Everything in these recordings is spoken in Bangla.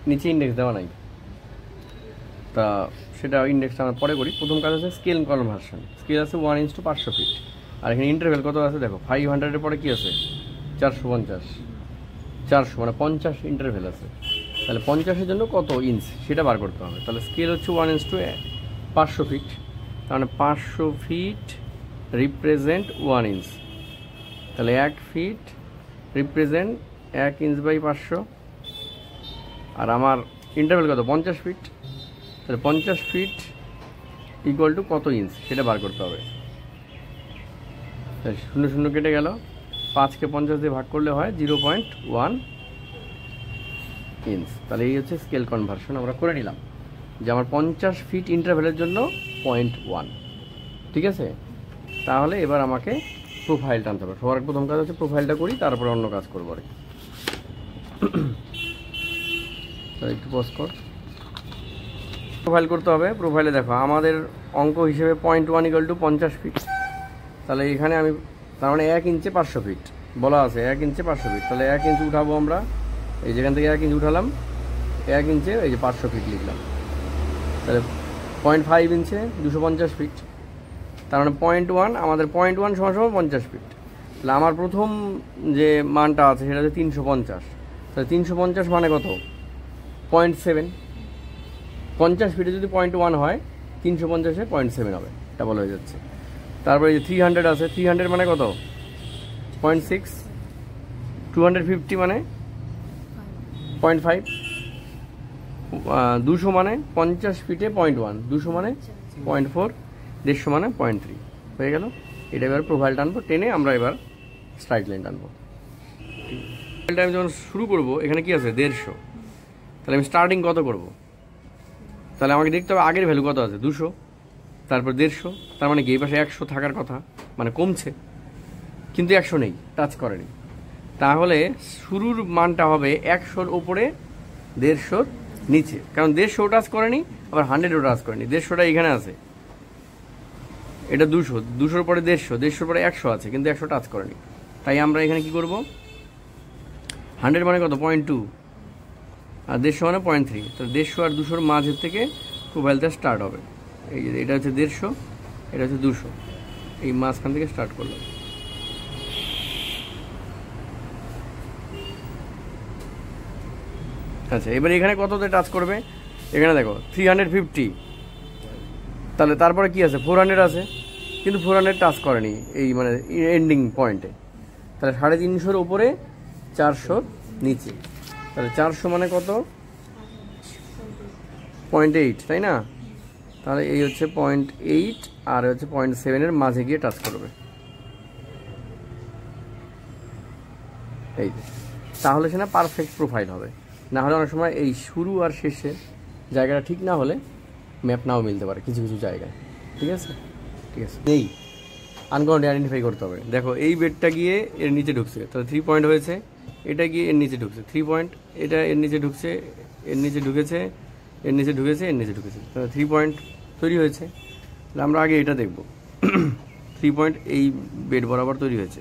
নিচে ইন্ডেক্স দেওয়া নাই, তা সেটা ইন্ডেক্সটা আমরা পরে করি। প্রথম কাজ হচ্ছে স্কেল কনভার্সন। স্কেল আছে 1:500 ফিট, আর এখানে ইন্টারভেল কত আছে দেখো, 500-এর পরে কী আছে 450, 400 মানে 50 ইন্টারভেল আছে। তাহলে 50-এর জন্য কত ইঞ্চ সেটা বার করতে হবে। তাহলে স্কেল হচ্ছে 1:500 ফিট, তার মানে 500 ফিট রিপ্রেজেন্ট 1 ইঞ্চ। তাহলে 1 ফিট রিপ্রেজেন্ট 1 ইঞ্চ বাই 500, আর আমার ইন্টারভেল কত 50 ফিট। তাহলে 50 ফিট ইকুয়াল টু কত ইঞ্চ সেটা বার করতে হবে। 0 কেটে গেল, 5কে 50 দিয়ে ভাগ করলে হয় 0.1 ইঞ্চ। তাহলে এই হচ্ছে স্কেল কনভার্সন আমরা করে নিলাম যে আমার 50 ফিট ইন্টারভেলের জন্য 0.1। ঠিক আছে, তাহলে এবার আমাকে প্রোফাইল টানতে হবে। সবার প্রথম কাজ হচ্ছে প্রোফাইলটা করি, তারপরে অন্য কাজ করবো আর কি। একটু পজ কর। প্রোফাইল করতে হবে। প্রোফাইলে দেখো আমাদের অঙ্ক হিসেবে 0.1 = 50 ফিট। তাহলে এখানে আমি তার মানে 1 ইঞ্চে 500 ফিট বলা আছে, 1 ইঞ্চে 500 ফিট। তাহলে 1 ইঞ্চ উঠাবো আমরা, এই যেখান থেকে 1 ইঞ্চ উঠালাম, 1 ইঞ্চে এই যে 500 ফিট লিখলাম। তাহলে 0.5 ইঞ্চে 250 ফিট, তার মানে 0.1 আমাদের 0.1 = 50 ফিট। তাহলে আমার প্রথম যে মানটা আছে সেটা হচ্ছে 350। তাহলে 350 মানে কত 0.7। 50 ফিটে যদি 0.1 হয়, 350-এ 0.7 হবে, এটা বলা হয়ে যাচ্ছে। তারপরে এই যে 300 আছে, 300 মানে কত 0.6। 250 মানে 0.5। 200 মানে 50 ফিটে 0.1, 200 মানে 0.4, 150 মানে 0.3 হয়ে গেল। এটা এবার প্রোফাইল টানবো, টেনে আমরা এবার স্ট্রাইক লাইন টানবো। প্রোফাইলটা আমি যখন শুরু করবো, এখানে কি আছে 150। তাহলে আমি স্টার্টিং কত করব, তাহলে আমাকে দেখতে হবে আগের ভ্যালু কত আছে 200, তারপর 150। তার মানে কি এই পাশে 100 থাকার কথা, মানে কমছে, কিন্তু 100 নেই, টাচ করেনি। তাহলে শুরুর মানটা হবে 100-র ওপরে 150-র নিচে, কারণ 150 টাচ করেনি, আবার 100-ও টাচ করেনি। 150টা এখানে আছে, এটা 200, 200-র পরে 150, 150-র পরে 100 আছে, কিন্তু 100 টাচ করেনি। তাই আমরা এখানে কি করব, 100 মানে কত 0.2, আর 150 মানে 0.3। তো 150 আর 200-র মাঝের থেকে প্রোফাইলটা স্টার্ট হবে। এই যে এটা হচ্ছে 150, এটা হচ্ছে 200, এই মাঝখান থেকে স্টার্ট করলাম। আচ্ছা, এবার এখানে কততে টাচ করবে, এখানে দেখো 350। তাহলে তারপরে কি আছে 400 আছে, কিন্তু 400 টাচ করেনি এই মানে এন্ডিং পয়েন্টে। তাহলে 350-র উপরে 400-র নিচে। তাহলে 400 মানে কত 0.8, তাই না? তাহলে এই হচ্ছে 0.8 আর হচ্ছে 0.7-এর মাঝে গিয়ে টাচ করবে। এই তাহলে সে না পারফেক্ট প্রোফাইল হবে। না হলে অনেক সময় এই শুরু আর শেষে জায়গাটা ঠিক না হলে ম্যাপ নাও মিলতে পারে কিছু কিছু জায়গায়। ঠিক আছে, ঠিক আছে। এই আনকাউন্ট আইডেন্টিফাই করতে হবে। দেখো এই বেডটা গিয়ে এর নিচে ঢুকছে, তাহলে 3 পয়েন্ট হয়েছে। এটা গিয়ে এর নিচে ঢুকছে 3 পয়েন্ট, এটা এর নিচে ঢুকছে, এর নিচে ঢুকেছে, এর নিচে ঢুকেছে, এর নিচে ঢুকেছে, তাহলে 3 পয়েন্ট তৈরি হয়েছে। তাহলে আমরা আগে এটা দেখব। 3 পয়েন্ট এই বেড বরাবর তৈরি হয়েছে,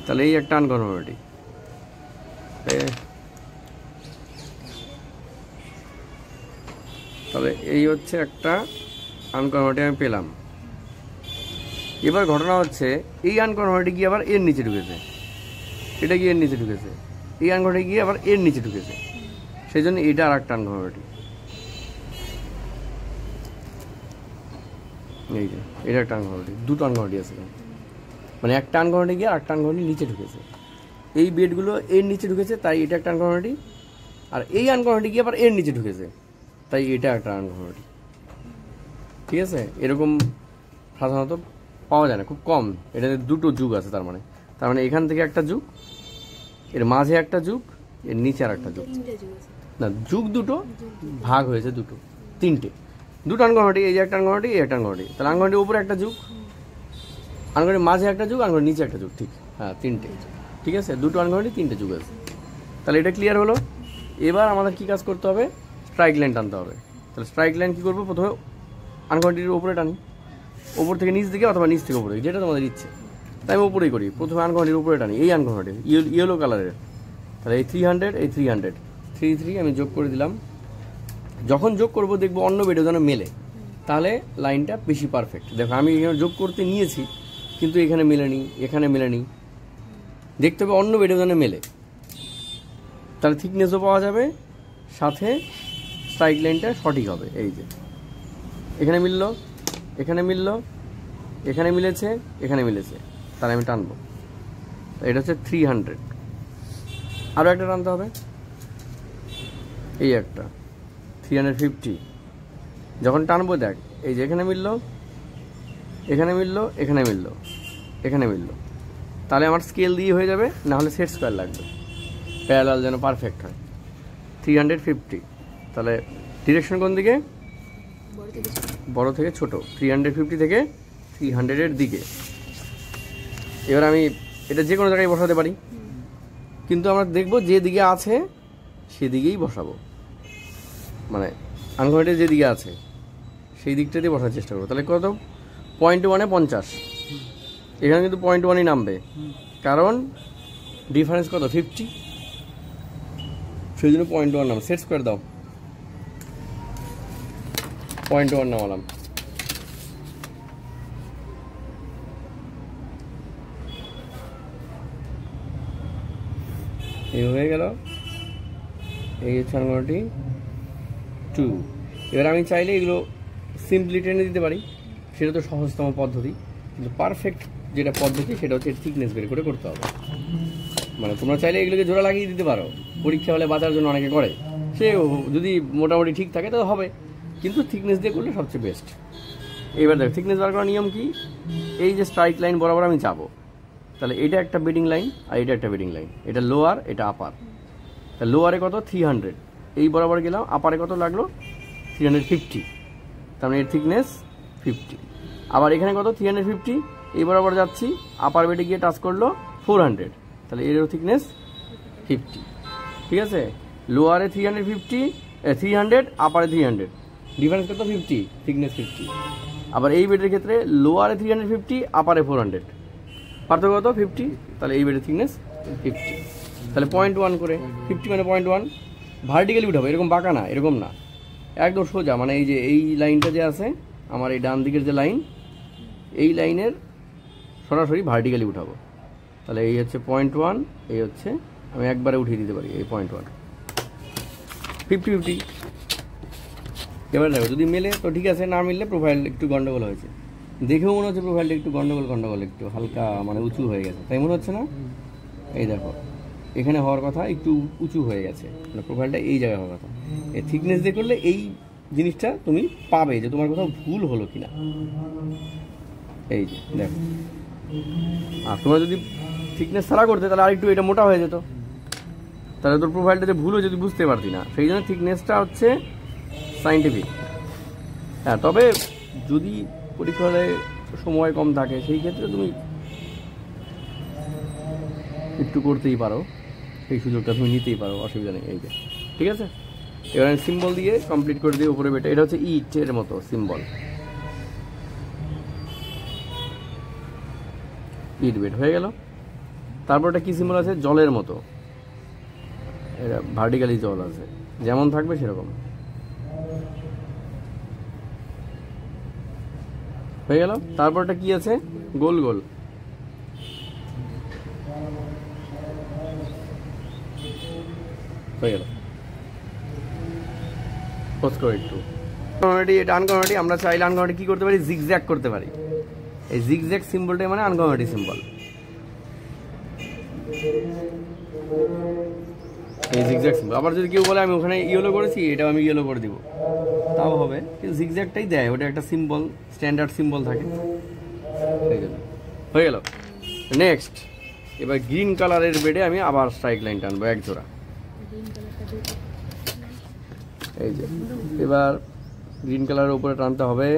তাহলে এই একটা আনকনফর্মিটি। তবে এই হচ্ছে একটা আনকনফর্মিটি আমি পেলাম। এবার ঘটনা হচ্ছে এই আনকনফর্মিটি গিয়ে আবার এর নিচে ঢুকেছে, এটা গিয়ে এর নিচে ঢুকেছে, এই আনকনফর্মিটি গিয়ে আবার এর নিচে ঢুকেছে, সেই জন্য এটা আর একটা আনকনফর্মিটি। এই যে এটা একটা আনকনফর্মিটি, দুটো আনকনফর্মিটি আছে, মানে একটা আনকনফর্মিটি গিয়ে আর একটা আনকনফর্মিটি নিচে ঢুকেছে। এই বেডগুলো এর নিচে ঢুকেছে, তাই এটা একটা আনকনফর্মিটি। আর এই আনকনফর্মিটি গিয়ে আবার এর নিচে ঢুকেছে, তাই এটা একটা আনকনফর্মিটি। ঠিক আছে, এরকম সাধারণত পাওয়া যায় না, খুব কম। এটাতে দুটো যুগ আছে, তার মানে এখান থেকে একটা যুগ, এর মাঝে একটা যুগ, এর নিচে আর একটা যুগ। না, যুগ দুটো, ভাগ হয়েছে দুটো, তিনটে, দুটো আনকনফর্মিটি। এই যে একটা আনকনফর্মিটি, এই একটা আনকনফর্মিটি। তাহলে আনকনফর্মিটির উপরে একটা যুগ, আনকনফর্মিটির মাঝে একটা যুগ, আনকনফর্মিটির নিচে একটা যুগ। ঠিক, হ্যাঁ, তিনটে। ঠিক আছে, দুটো আনকনফর্মিটি, তিনটে যুগ আছে। তাহলে এটা ক্লিয়ার হলো। এবার আমাদের কি কাজ করতে হবে, স্ট্রাইক লাইন টানতে হবে। তাহলে স্ট্রাইক লাইন কী করবো, প্রথমে আনকনফর্মিটির উপরে টানি, ওপর থেকে নিচ দিকে অথবা নিচ থেকে উপরে, যেটা তোমাদের ইচ্ছে। তাই আমি উপরেই করি। প্রথমে আনকনফর্মিটির উপরে টানি, এই আনকনফর্মিটি ইয়েলো কালারের, তাহলে এই 300 এই 300 3 আমি যোগ করে দিলাম। যখন যোগ করব দেখবো অন্য বেডও যেন মেলে, তাহলে লাইনটা বেশি পারফেক্ট। দেখো আমি এখানে যোগ করতে নিয়েছি কিন্তু এখানে মেলেনি, এখানে মেলেনি, দেখতে হবে অন্য বেডও যেন মেলে, তাহলে থিকনেসও পাওয়া যাবে, সাথে স্ট্রাইক লাইনটা সঠিক হবে। এই যে এখানে মিললো, এখানে মিললো, এখানে মিলেছে, এখানে মিলেছে, তাহলে আমি টানবো। এটা হচ্ছে 300। আরও একটা টানতে হবে, এই একটা 350। যখন টানবো দেখ এই যে এখানে মিললো, এখানে মিললো, এখানে মিললো, এখানে মিললো, তাহলে আমার স্কেল দিয়ে হয়ে যাবে, না হলে সেট স্কোয়ার লাগবে, প্যারালাল যেন পারফেক্ট হয়। 350, তাহলে ডিরেকশন কোন দিকে? বড় থেকে ছোট, 350 থেকে 300-এর দিকে। এবার আমি এটা যে কোনো জায়গায় বসাতে পারি, কিন্তু আমরা দেখবো যে দিকে আছে সেদিকেই বসাবো, মানে আনকোয়ারিটি যে দিকে আছে সেই দিকটাতে বসার চেষ্টা করবো। তাহলে কত? 0.1-এ 50, এখানে কিন্তু 0.1-ই নামবে, কারণ ডিফারেন্স কত? 50, সেই জন্য 0.1 নাম। সেট স্কোয়ার দাও, 0.1 নামালাম। এই হয়ে গেল, এই হচ্ছে আনকোয়ারিটি 2। এবার আমি চাইলে এগুলো সিম্পলি টেনে দিতে পারি, সেটা তো সহজতম পদ্ধতি, কিন্তু পারফেক্ট যেটা পদ্ধতি সেটা হচ্ছে থিকনেস বের করে করতে হবে। মানে তোমরা চাইলে এগুলোকে জোড়া লাগিয়ে দিতে পারো, পরীক্ষা হলে বাঁচার জন্য অনেকে করে, সে যদি মোটামুটি ঠিক থাকে তাহলে হবে, কিন্তু থিকনেস দিয়ে করলে সবচেয়ে বেস্ট। এবার দেখো থিকনেস বার করার নিয়ম কি? এই যে স্ট্রাইক লাইন বরাবর আমি যাব, তাহলে এটা একটা বেডিং লাইন আর এটা একটা বেডিং লাইন, এটা লোয়ার এটা আপার। তা লোয়ারে কত? 300, এই বরাবর গেলাম, আপারে কত লাগলো? 350, তার মানে এর থিকনেস 50। আবার এখানে কত? 350, এই বরাবর যাচ্ছি, আপার বেডে গিয়ে টাচ করলো 400, তাহলে এরও থিকনেস 50। ঠিক আছে, লোয়ারে 300, আপারে 300, ডিফারেন্স কত? 50, থিকনেস 50। আবার এই বেডের ক্ষেত্রে লোয়ারে 350, আপারে 400, পার্থক্য কত? 50, তাহলে এই বেডের থিকনেস 50। তাহলে 0.1 করে 50 মানে 0.1। ভার্টিক্যালি উঠাবো, এরকম বাঁকা না, এরকম না, একদম সোজা। মানে এই যে এই লাইনটা যে আছে আমার, এই ডান দিকের যে লাইন, এই লাইনের সরাসরি ভার্টিক্যালি উঠাবো। তাহলে এই হচ্ছে 0.1, এই হচ্ছে, আমি একবারে উঠিয়ে দিতে পারি এই 0.1, 50-50। এবার দেখো যদি মেলে তো ঠিক আছে, না মিললে প্রোফাইল একটু গন্ডগোল হয়েছে, দেখেও মনে হচ্ছে প্রোফাইলটা একটু গন্ডগোল, একটু হালকা মানে উঁচু হয়ে গেছে, তাই মনে হচ্ছে না? এই দেখো এখানে হওয়ার কথা একটু উঁচু হয়ে গেছে, মানে প্রোফাইলটা এই জায়গায় হওয়ার কথা। এই থিকনেস দিয়ে করলে এই জিনিসটা তুমি পাবে যে তোমার কোথাও ভুল হলো কিনা। এই যে দেখো, আর তোমরা যদি থিকনেস ছাড়া করতে তাহলে আরেকটু এটা মোটা হয়ে যেত, তাহলে তোর প্রোফাইলটা যে ভুল হয়ে যদি বুঝতে পারতি না। সেই জন্য থিকনেসটা হচ্ছে সাইন্টিফিক। হ্যাঁ, তবে যদি পরীক্ষা হলে সময় কম থাকে সেই ক্ষেত্রে তুমি একটু করতেই পারো, সেই সুযোগটা তুমি নিতেই পারো, অসুবিধা নেই। এই যে ঠিক আছে, এবার আমি সিম্বল দিয়ে কমপ্লিট করে দিই উপরে বেটা। এটা হচ্ছে ইটের মতো সিম্বল, ইট বেড হয়ে গেল। তারপর একটা কি সিম্বল আছে? জলের মতো, এটা ভার্টিক্যালি জল আছে, যেমন থাকবে সেরকম হয়ে গেল। তারপরটা কি আছে? গোল গোল, হয়ে গেল। পোস্ট করে একটু এটা আনকমোডিটি। আমরা চাইলে আনকমোডিটি কি করতে পারি? জিগজ্যাগ করতে পারি। এই জিগজ্যাগ সিম্বলটাই মানে আনকমোডিটি সিম্বল। এই জিগজ্যাগ সিম্বল। আবার যদি কেউ বলে আমি ওখানে ইয়েলো করেছি, এটাও আমি ইয়েলো করে দিব, তাও হবে, কিন্তু জিগজ্যাগটাই দেয়, ওটা একটা সিম্বল, স্ট্যান্ডার্ড সিম্বল থাকে, সেই জন্য হয়ে গেল। নেক্সট, এবার গ্রিন কালারের বেডে আমি আবার স্ট্রাইক লাইন টানবো এক জোড়া। এই যে এবার গ্রিন কালারের উপরে টানতে হবে।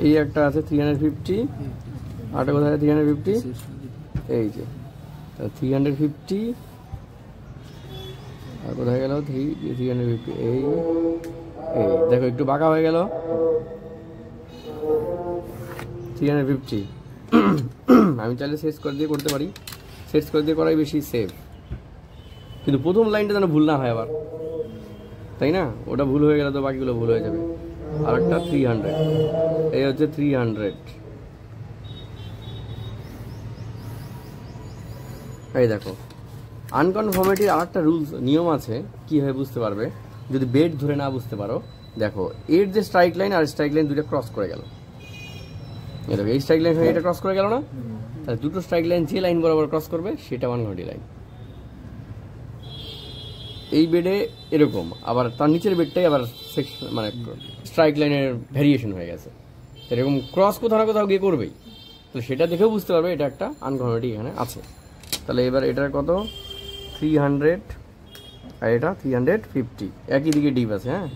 এই একটা আছে 350, আরেকটা কোথায়? 350, এই যে 350, আর কোথায় গেল? 350, এই দেখো একটু বাঁকা হয়ে গেল। 350, আমি চাইলে সেট করে দিয়ে করতে পারি, সেট করে দিয়ে করাই বেশি সেফ, কিন্তু প্রথম লাইনটা যেন ভুল না হয় আবার, তাই না? ওটা ভুল হয়ে গেলে তো বাকিগুলো ভুল হয়ে যাবে। আর একটা 300, এই হচ্ছে 300। এই দেখো আনকনফর্মিটির আর একটা রুলস নিয়ম আছে, কীভাবে বুঝতে পারবে যদি বেড ধরে না বুঝতে পারো। দেখো এর যে স্ট্রাইক লাইন আর স্ট্রাইক লাইন দুটো ক্রস করে গেল, এই দেখো এই স্ট্রাইক লাইন হয়ে এটা ক্রস করে গেল না, তাহলে দুটো স্ট্রাইক লাইন যে লাইন বরাবর ক্রস করবে সেটা আনকনফর্মিটি লাইন। এই বেডে এরকম, আবার তার নিচের বেডটাই আবার মানে স্ট্রাইক লাইনের ভ্যারিয়েশন হয়ে গেছে, এরকম ক্রস কোথাও না কোথাও গিয়ে করবেই, তো সেটা দেখেও বুঝতে পারবে এটা একটা আনকনফর্মিটি এখানে আছে। তাহলে এবার এটার কত 300 আর এটা 350, একই দিকে ডিপ আছে। হ্যাঁ,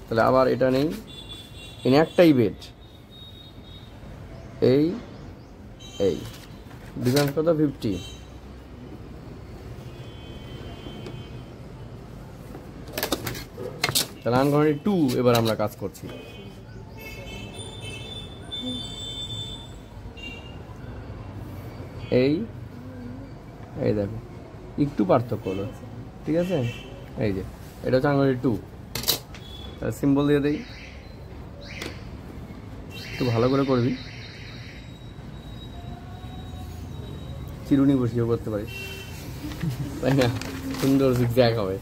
তাহলে আবার এটা নেই, এনে একটাই বেড, এই এই ডিফারেন্স কত 50। তাহলে আনকনফর্মিটি 2 এবার আমরা কাজ করছি। এই এই দেখো একটু পার্থক্য হলো, ঠিক আছে? এই যে এটা হচ্ছে আনকনফর্মিটি 2, তাহলে সিম্বল দিয়ে দেই, একটু ভালো করে করবি, চিরুনি বসিয়েও করতে পারি, তাই না? সুন্দর জিগজ্যাগ হবে।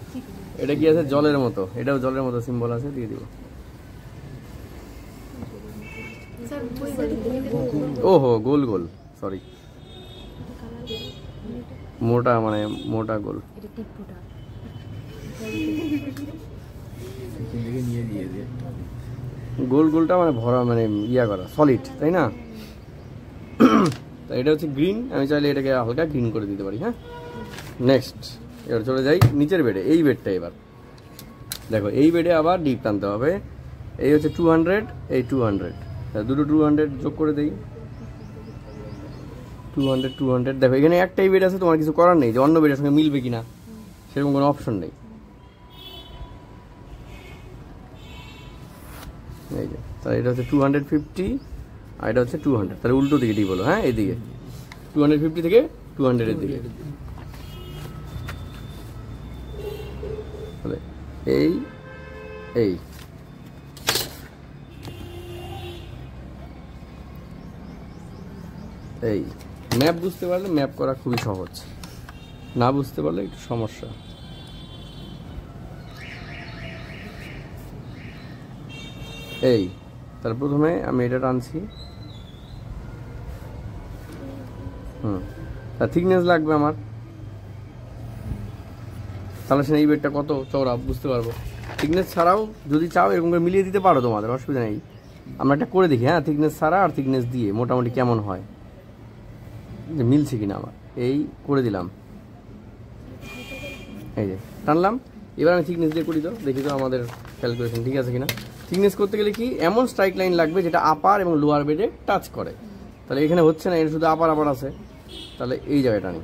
এটা কি আছে জলের মতো, এটাও জলের মতো সিম্বল আছে, দিয়ে দিব। ওহো গোল গোল, সরি মোটা, মানে মোটা গোল। গোল গোলটা মানে ভরা, মানে ইয়া করা সলিড, তাই না? এটা হচ্ছে গ্রিন, আমি চাইলে এটাকে হালকা গ্রিন করে দিতে পারি। হ্যাঁ, নেক্সট এবার চলে যাই নিচের বেডে, এই বেডটা। এবার দেখো এই বেডে আবার ডিপ টানতে হবে, এই হচ্ছে 200, এই 200, দুটো 200 যোগ করে দেই, 200 200। দেখো এখানে একটাই বেড আছে, তোমার কিছু করার নেই যে অন্য বেডের সঙ্গে মিলবে কিনা, সেরকম কোনো অপশন নেই। এই যে তাহলে এটা হচ্ছে 250 আর এটা হচ্ছে 200, তাহলে উল্টো দিকে ডিপ হলো। হ্যাঁ, এইদিকে 250 থেকে 200 এর দিকে, তাহলে এই এই এই ম্যাপ বুঝতে পারলে ম্যাপ করা খুবই সহজ, না বুঝতে পারলে একটু সমস্যা। এই তার প্রথমে আমি এটা টানছি, তার থিকনেস লাগবে আমার, তাহলে সে এই বেডটা কত চওড়া বুঝতে পারবো। থিকনেস ছাড়াও যদি চাও এরকম করে মিলিয়ে দিতে পারো, তোমাদের অসুবিধা নেই। আমরা একটা করে দেখি, হ্যাঁ, থিকনেস ছাড়া আর থিকনেস দিয়ে মোটামুটি কেমন হয়, যে মিলছে কিনা আমার। এই করে দিলাম, এই যে টানলাম। এবার আমি থিকনেস দিয়ে করি, তো দেখি তো আমাদের ক্যালকুলেশন ঠিক আছে কিনা। থিকনেস করতে গেলে কি এমন স্ট্রাইক লাইন লাগবে যেটা আপার এবং লোয়ার বেডে টাচ করে, তাহলে এখানে হচ্ছে না, এটা শুধু আপার আপার আছে, তাহলে এই জায়গাটা নেই,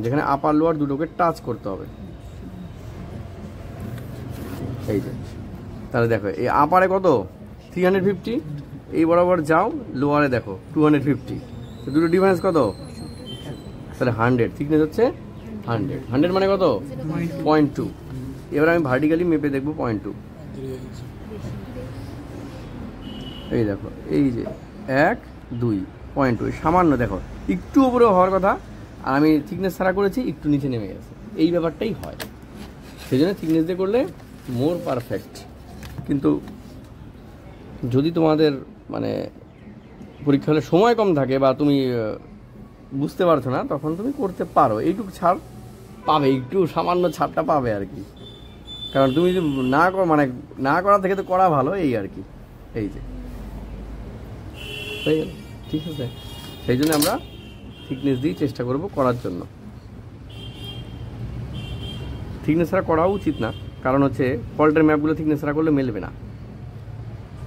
যেখানে আপার লোয়ার দুটোকে টাচ করতে হবে। এই যে তাহলে দেখো এই আপারে কত 350, এই বরাবর যাও, লোয়ারে দেখো 250, দুটো ডিফারেন্স কত, তাহলে 100, থিকনেস হচ্ছে 100, 100 মানে কত 0.2। এবার আমি ভার্টিক্যালি মেপে দেখবো 0.2, এই দেখো এই যে 1 2 0.2, সামান্য দেখো একটু উপরে হওয়ার কথা, আর আমি থিকনেস ছাড়া করেছি একটু নিচে নেমে গেছে, এই ব্যাপারটাই হয়। সেই জন্য থিকনেস দিয়ে করলে মোর পারফেক্ট। কিন্তু যদি তোমাদের মানে পরীক্ষা হলে সময় কম থাকে বা তুমি বুঝতে পারছো না, তখন তুমি করতে পারো, এইটুকু ছাড় পাবে, একটু সামান্য ছাড়টা পাবে আর কি। কারণ তুমি যদি না মানে না করা থেকে তো করা ভালো, এই আর কি। এই যে হয়ে গেল, ঠিক আছে। সেই জন্য আমরা থিকনেস দিয়ে চেষ্টা করব করার জন্য। থিকনেস ছাড়া করাও উচিত না, কারণ হচ্ছে ফল্টের ম্যাপগুলো থিকনেস ছাড়া করলে মেলবে না।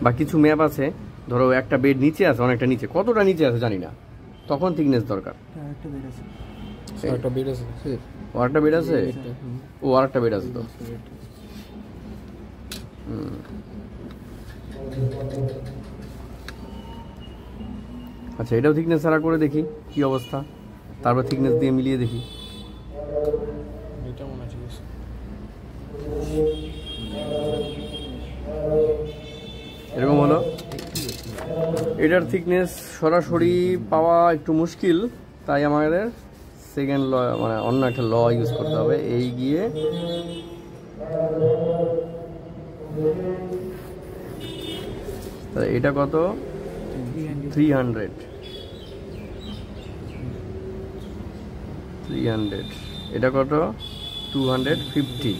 বা কিছু ম্যাপ আছে, ধরো একটা বেড নিচে আছে, অনেকটা নিচে, কতটা নিচে আছে জানি না, তখন থিকনেস দরকার। আরেকটা বেড আছে, ও আরেকটা বেড আছে তো। আচ্ছা, এটাও থিকনেস ছাড়া করে দেখি কি অবস্থা, তারপর থিকনেস দিয়ে মিলিয়ে দেখি। এরকম হলো। এটার থিকনেস সরাসরি পাওয়া একটু মুশকিল, তাই আমাদের সেকেন্ড ল মানে অন্য একটা ল ইউজ করতে হবে। এই গিয়ে এটা কত 300, এটা কত 250।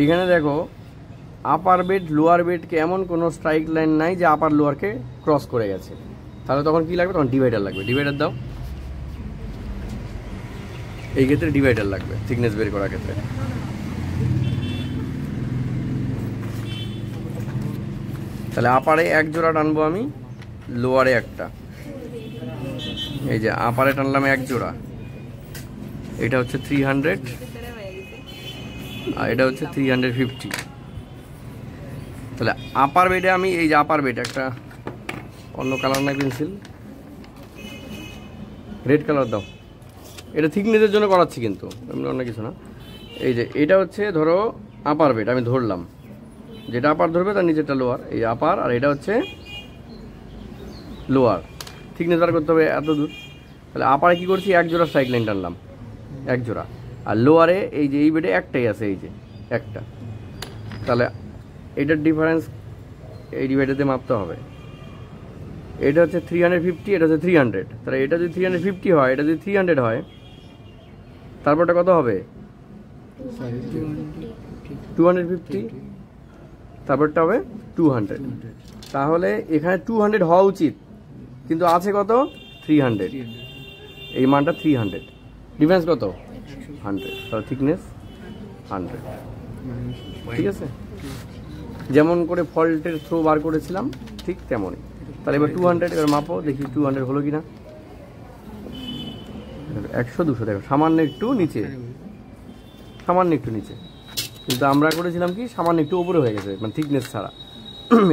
এইখানে দেখো আপার বেড লোয়ার বেডকে এমন কোনো স্ট্রাইক লাইন নাই যে আপার লোয়ারকে ক্রস করে গেছে। তাহলে তখন কি লাগবে? তখন ডিভাইডার লাগবে। ডিভাইডার দাও। এই ক্ষেত্রে ডিভাইডার লাগবে থিকনেস বের করার ক্ষেত্রে। তাহলে আপারে এক জোড়া টানবো আমি, লোয়ারে একটা। এই যে আপারে টানলাম এক জোড়া, এটা হচ্ছে 300 আর এটা হচ্ছে 350। তাহলে আপার বেডে আমি এই যে আপার বেড একটা অন্য কালার নাই পেন্সিল, রেড কালার দাও। এটা থিকনেসের জন্য করাচ্ছি কিন্তু এমনি অন্য কিছু না। এই যে এটা হচ্ছে ধরো আপার বেড, আমি ধরলাম, যেটা আপার ধরবে তার নিচেরটা লোয়ার। এই আপার আর এটা হচ্ছে লোয়ার, থিকনেস বার করতে হবে এত দূর। তাহলে আপারে কি করছি, এক জোড়া স্ট্রাইক লাইন টানলাম, এক জোড়া। আর লোয়ারে এই যে এই বেডে একটাই আছে, এই যে একটা। তাহলে এটার ডিফারেন্স এই ডিভাইডারে মাপতে হবে। এটা হচ্ছে 350, এটা হচ্ছে 300। তাহলে এটা যদি 350 হয়, এটা যদি 300 হয়, তারপরটা কত হবে 250, তারপরটা হবে 200। তাহলে এখানে 200 হওয়া উচিত, কিন্তু আছে কত 300। এই মানটা 300, ডিফারেন্স কত 100। তাহলে থিকনেস 100। ঠিক আছে, যেমন করে ফল্টের থ্রো বার করেছিলাম ঠিক তেমনই। তাহলে এবার 200 এবার মাপো, দেখি 200 হলো কিনা। 100 200 দেখো সামান্য একটু নিচে, সামান্য একটু নিচে, কিন্তু আমরা করেছিলাম কি সামান্য একটু উপরে হয়ে গেছে, মানে থিকনেস ছাড়া।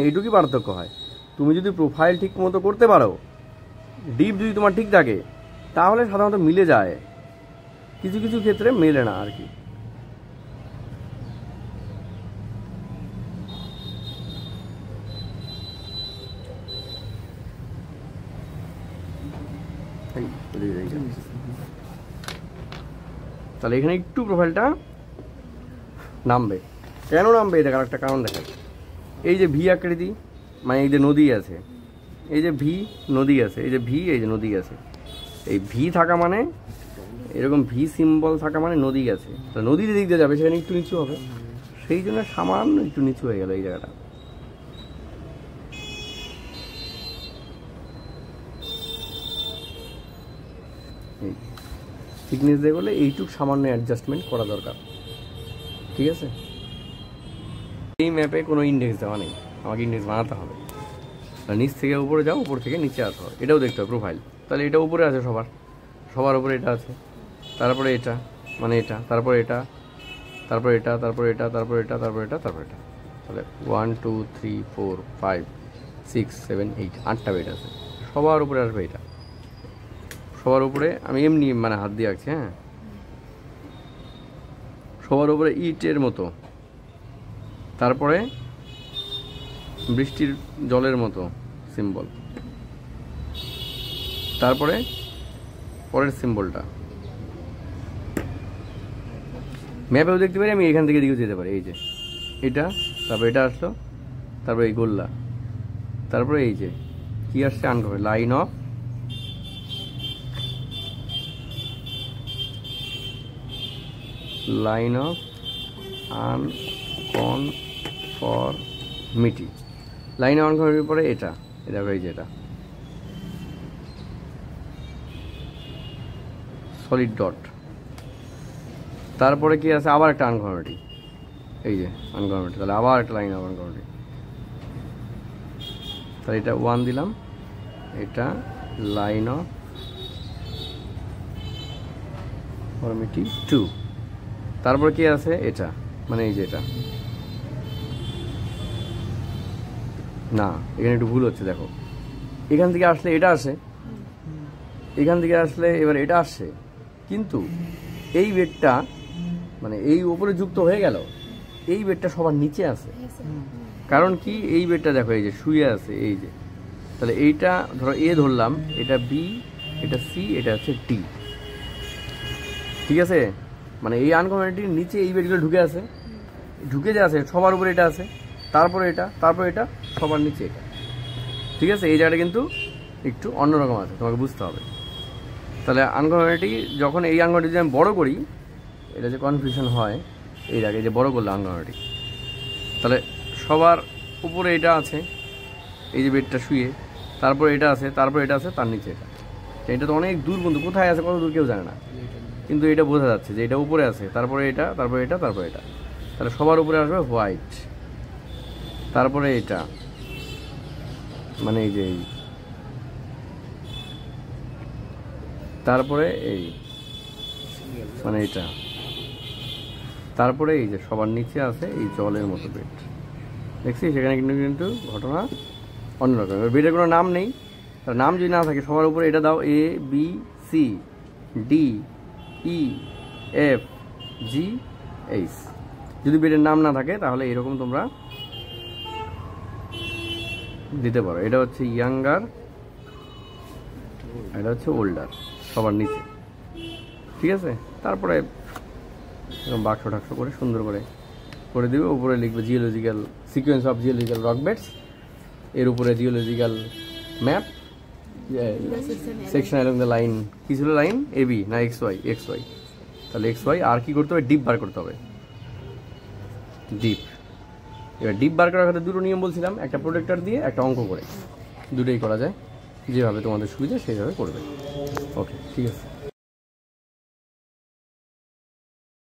এইটুকুই পার্থক্য হয়। তুমি যদি প্রোফাইল ঠিক মতো করতে পারো, ডিপ যদি তোমার ঠিক থাকে, তাহলে সাধারণত মিলে যায়। কিছু কিছু ক্ষেত্রে মেলে না আর কি। তাহলে এখানে একটু প্রোফাইলটা নামবে। কেন নামবে? দেখার একটা কারণ দেখাই। এই যে ভি আকৃতি, মানে এই যে নদী আছে, এই যে ভি নদী আছে, এই যে ভি এই যে নদী আছে, এই ভি থাকা মানে এরকম ভি সিম্বল থাকা মানে নদী আছে। তো নদী যে দিক দিয়ে যাবে সেখানে একটু নিচু হবে, সেই জন্য সামান্য একটু নিচু হয়ে গেল এই জায়গাটা। থিকনেস দিয়ে বলে এইটুকু সামান্য অ্যাডজাস্টমেন্ট করা দরকার। ঠিক আছে, এই ম্যাপে কোনো ইন্ডেক্স দেওয়া নেই, আমাকে ইন্ডেক্স বানাতে হবে। নিচ থেকে উপরে যাও, উপর থেকে নিচে আসতে হবে, এটাও দেখতে হবে প্রোফাইল। তাহলে এটা উপরে আছে, সবার উপরে এটা আছে, তারপরে এটা, মানে এটা, তারপরে এটা, তারপরে এটা, তারপরে এটা, তারপরে এটা, তারপরে এটা, তারপরে এটা। তাহলে 1 2 3 4 5 6 7 8 8টা বেড আছে, সবার উপরে আসবে এটা। সবার উপরে আমি এমনি মানে হাত দিয়ে আঁকছি, হ্যাঁ, সবার উপরে ইটের মতো, তারপরে বৃষ্টির জলের মতো সিম্বল, তারপরে পরের সিম্বলটা ম্যাপেও দেখতে পারি আমি, এখান থেকে দিকেও যেতে পারি। এই যে এটা, তারপর এটা আসলো, তারপরে এই গোল্লা, তারপরে এই যে কি আসছে uncommon, line of unconformity. Line on করার পরে এটা, এটা এই যে এটা সলিড ডট, তারপরে কি আছে আবার একটা আনকনফর্মিটি, এই যে আনকনফর্মিটি, তাহলে আবার একটা লাইন অফ আনকনফর্মিটি। তাহলে এটা 1 দিলাম, এটা লাইন অফ কনফর্মিটি 2। তারপর কি আছে এটা, মানে এই যে এটা, না এখানে একটু ভুল হচ্ছে, দেখো এখান থেকে আসলে এটা আসে, এখান থেকে আসলে এবার এটা আসছে, কিন্তু এই বেডটা মানে এই উপরে যুক্ত হয়ে গেল, এই বেডটা সবার নিচে আছে। কারণ কি, এই বেডটা দেখো এই যে শুয়ে আছে, এই যে, তাহলে এইটা ধরো এ ধরলাম, এটা বি, এটা সি, এটা হচ্ছে ডি, ঠিক আছে? মানে এই আনকমনটির নিচে এই বেডগুলো ঢুকে আছে, ঢুকে যে আছে সবার উপরে এটা আছে, তারপরে এটা, তারপরে এটা, সবার নিচে এটা, ঠিক আছে? এই জায়গাটা কিন্তু একটু অন্যরকম আছে, তোমাকে বুঝতে হবে। তাহলে আনকমনটি যখন এই আনকমনটি যদি আমি বড় করি, এটা যে কনফিউশন হয়, এই আগে যে বড় করলো আনকমনটি, তাহলে সবার উপরে এটা আছে, এই যে বেডটা শুয়ে, তারপরে এটা আছে, তারপরে এটা আছে, তার নিচে এটা। এটা তো অনেক দূর বন্ধু, কোথায় আছে কত দূর কেউ জানে না, কিন্তু এটা বোঝা যাচ্ছে যে এটা উপরে আছে, তারপরে এটা, তারপরে এটা, তারপরে এটা। তাহলে সবার উপরে আসবে হোয়াইট, তারপরে এটা, মানে এই যে এই, তারপরে এই, মানে এটা, তারপরে এই যে সবার নিচে আছে এই জলের মতো বেড, দেখছি সেখানে কিন্তু কিন্তু ঘটনা অন্যরকম। এবার বেডের কোনো নাম নেই, তার নাম যদি না থাকে সবার উপরে এটা দাও, A B C D E F G H. যদি বেডের নাম না থাকে তাহলে এরকম তোমরা দিতে পারো। এটা হচ্ছে ইয়াঙ্গার, এটা হচ্ছে ওল্ডার, সবার নিচে, ঠিক আছে? তারপরে এরকম বাক্স টাক্স করে সুন্দর করে করে দিবে। উপরে লিখবে geological sequence of geological rock beds, এর উপরে geological map, section along the line, কি ছিল লাইন, এ বি না এক্স ওয়াই, এক্স ওয়াই, তাহলে এক্স ওয়াই। আর কি করতে হবে, ডিপ বার করতে হবে, ডিপ। এবার ডিপ বার করার ক্ষেত্রে দুটো নিয়ম বলছিলাম, একটা প্রোটেক্টর দিয়ে, একটা অঙ্ক করে, দুটোই করা যায়, যেভাবে তোমাদের সুবিধা সেইভাবে করবে। ওকে, ঠিক আছে।